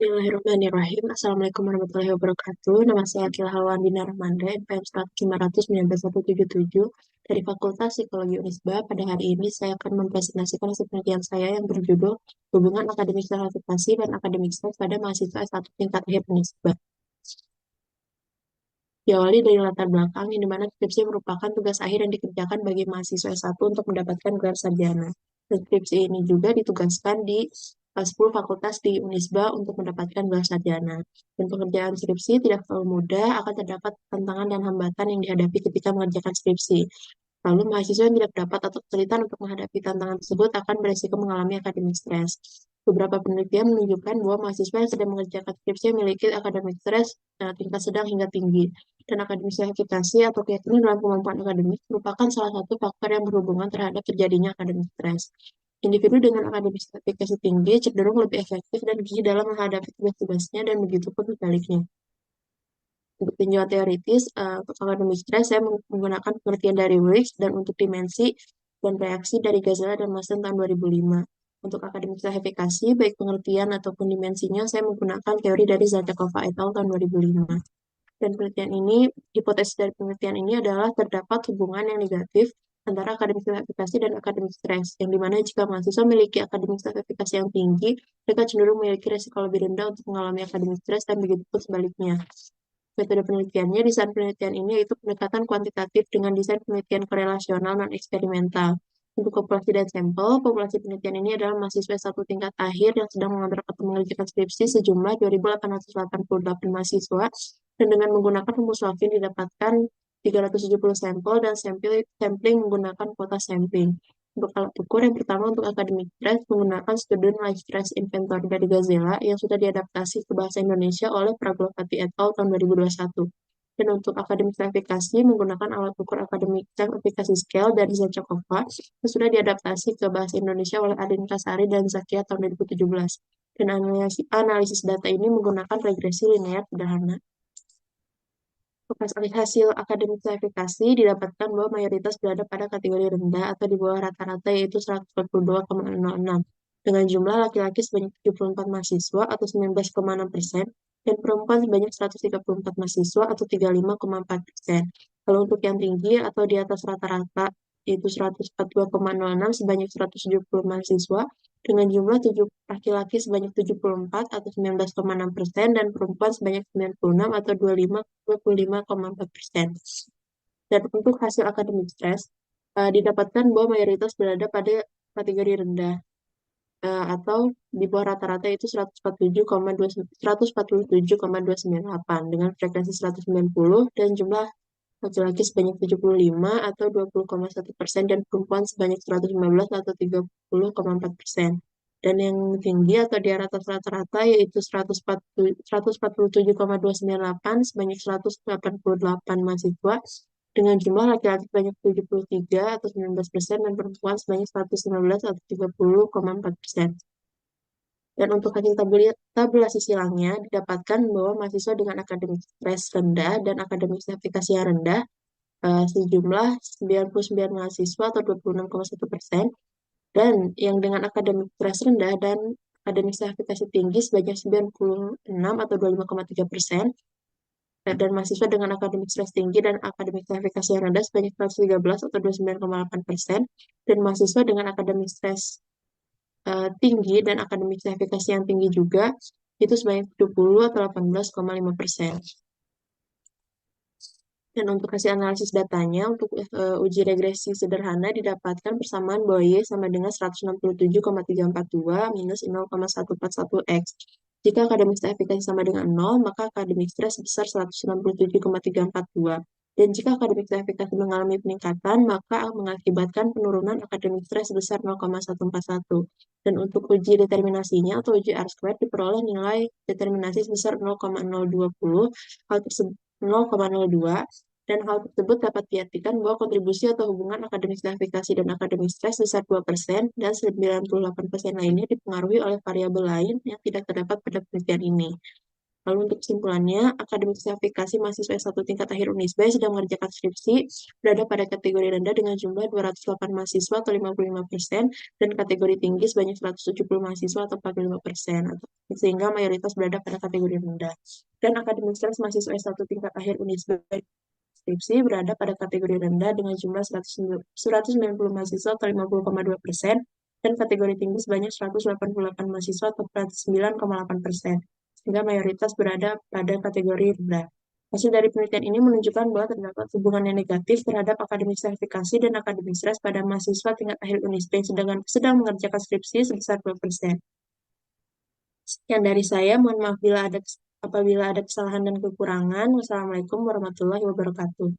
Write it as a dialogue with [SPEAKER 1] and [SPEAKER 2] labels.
[SPEAKER 1] Bismillahirrahmanirrahim. Assalamualaikum warahmatullahi wabarakatuh. Nama saya Akila Halwandina Rahmanda, NPM 500 dari Fakultas Psikologi Unisba. Pada hari ini saya akan mempresentasikan hasil penelitian saya yang berjudul Hubungan Akademik Sertifikasi dan Akademik Stres pada mahasiswa S1 tingkat akhir Unisba. Diawali dari latar belakang, yang dimana skripsi merupakan tugas akhir yang dikerjakan bagi mahasiswa S1 untuk mendapatkan gelar sarjana. Dan skripsi ini juga ditugaskan di 10 fakultas di Unisba untuk mendapatkan gelar sarjana. Dan pekerjaan skripsi tidak terlalu mudah, akan terdapat tantangan dan hambatan yang dihadapi ketika mengerjakan skripsi. Lalu, mahasiswa yang tidak dapat atau kesulitan untuk menghadapi tantangan tersebut akan beresiko mengalami akademik stres. Beberapa penelitian menunjukkan bahwa mahasiswa yang sedang mengerjakan skripsi memiliki akademik stres tingkat sedang hingga tinggi. Dan akademik sertifikasi atau keyakinan dalam kemampuan akademik merupakan salah satu faktor yang berhubungan terhadap terjadinya akademik stres. Individu dengan akademik sertifikasi tinggi cenderung lebih efektif dan gigih dalam menghadapi tugas-tugasnya dan begitu pun sebaliknya. Untuk tinjauan teoritis, untuk akademik stres, saya menggunakan pengertian dari Wilks dan untuk dimensi dan reaksi dari Gazela dan Masten tahun 2005. Untuk akademik stratifikasi, baik pengertian ataupun dimensinya, saya menggunakan teori dari Zajakova et al. Tahun 2005. Dan penelitian ini, hipotesis dari penelitian ini adalah terdapat hubungan yang negatif antara akademik stratifikasi dan akademik stres, yang dimana jika mahasiswa memiliki akademik stratifikasi yang tinggi, mereka cenderung memiliki resiko lebih rendah untuk mengalami akademik stres dan begitu pun sebaliknya. Metode penelitiannya, desain penelitian ini yaitu pendekatan kuantitatif dengan desain penelitian korelasional non-eksperimental. Untuk populasi dan sampel, populasi penelitian ini adalah mahasiswa satu tingkat akhir yang sedang mengontrak atau mengerjakan skripsi sejumlah 2.888 mahasiswa, dan dengan menggunakan rumus Wavin didapatkan 370 sampel dan sampling menggunakan kuota sampling. Untuk alat ukur yang pertama untuk akademik stres menggunakan Student Life Stress Inventory dari Gazela yang sudah diadaptasi ke bahasa Indonesia oleh Praglovati et al. Tahun 2021. Dan untuk akademik stratifikasi menggunakan alat ukur akademik stratifikasi scale dari Zajakova yang sudah diadaptasi ke bahasa Indonesia oleh Adin Kasari dan Zakia tahun 2017. Dan analisis data ini menggunakan regresi linear sederhana. Hasil akademik stratifikasi didapatkan bahwa mayoritas berada pada kategori rendah atau di bawah rata-rata yaitu 142,06 dengan jumlah laki-laki sebanyak 74 mahasiswa atau 19,6% dan perempuan sebanyak 134 mahasiswa atau 35,4%. Kalau untuk yang tinggi atau di atas rata-rata yaitu 142,06 sebanyak 170 mahasiswa dengan jumlah laki-laki sebanyak 74 atau 19,6% dan perempuan sebanyak 96 atau 25,4%. Dan untuk hasil akademik stres, didapatkan bahwa mayoritas berada pada kategori rendah atau di bawah rata-rata itu 147,298 dengan frekuensi 190 dan jumlah laki-laki sebanyak 75 atau 20,1% dan perempuan sebanyak 115 atau 30,4%. Dan yang tinggi atau di atas rata-rata yaitu 147,298 sebanyak 188 mahasiswa dengan jumlah laki-laki sebanyak 73 atau 19% dan perempuan sebanyak 119 atau 30,4%. Dan untuk hasil tabulasi silangnya, didapatkan bahwa mahasiswa dengan akademik stres rendah dan akademik sertifikasi yang rendah sejumlah 99 mahasiswa atau 26,1%, dan yang dengan akademik stres rendah dan akademik sertifikasi tinggi sebanyak 96 atau 25,3%, dan mahasiswa dengan akademik stres tinggi dan akademik sertifikasi yang rendah sebanyak 113 atau 29,8%, dan mahasiswa dengan akademik stres tinggi dan akademik sertifikasi yang tinggi juga itu sebanyak 70 atau 18,5%. Dan untuk hasil analisis datanya, untuk uji regresi sederhana didapatkan persamaan bahwa Y sama dengan 167,342 minus 0,141X. Jika akademik stratifikasi sama dengan 0, maka akademik stres sebesar 167,342. Dan jika akademik stratifikasi mengalami peningkatan, maka mengakibatkan penurunan akademik stres sebesar 0,141. Dan untuk uji determinasinya atau uji R-squared diperoleh nilai determinasi sebesar 0,020, hal tersebut 0,02, dan hal tersebut dapat diartikan bahwa kontribusi atau hubungan akademik stratifikasi dan akademik stres sebesar 2% dan 98% lainnya dipengaruhi oleh variabel lain yang tidak terdapat pada penelitian ini. Lalu untuk kesimpulannya, akademik sertifikasi mahasiswa S1 tingkat akhir Unisba yang sedang mengerjakan skripsi berada pada kategori rendah dengan jumlah 208 mahasiswa atau 55%, dan kategori tinggi sebanyak 170 mahasiswa atau 45%, sehingga mayoritas berada pada kategori rendah. Dan akademik stres mahasiswa S1 tingkat akhir Unisba skripsi berada pada kategori rendah dengan jumlah 190 mahasiswa atau 50,2%, dan kategori tinggi sebanyak 188 mahasiswa atau 9,8%, sehingga mayoritas berada pada kategori rendah. Hasil dari penelitian ini menunjukkan bahwa terdapat hubungan yang negatif terhadap akademik sertifikasi dan akademik stres pada mahasiswa tingkat akhir Unisba yang sedang mengerjakan skripsi sebesar 2%. Sekian dari saya, mohon maaf apabila ada kesalahan dan kekurangan. Wassalamualaikum warahmatullahi wabarakatuh.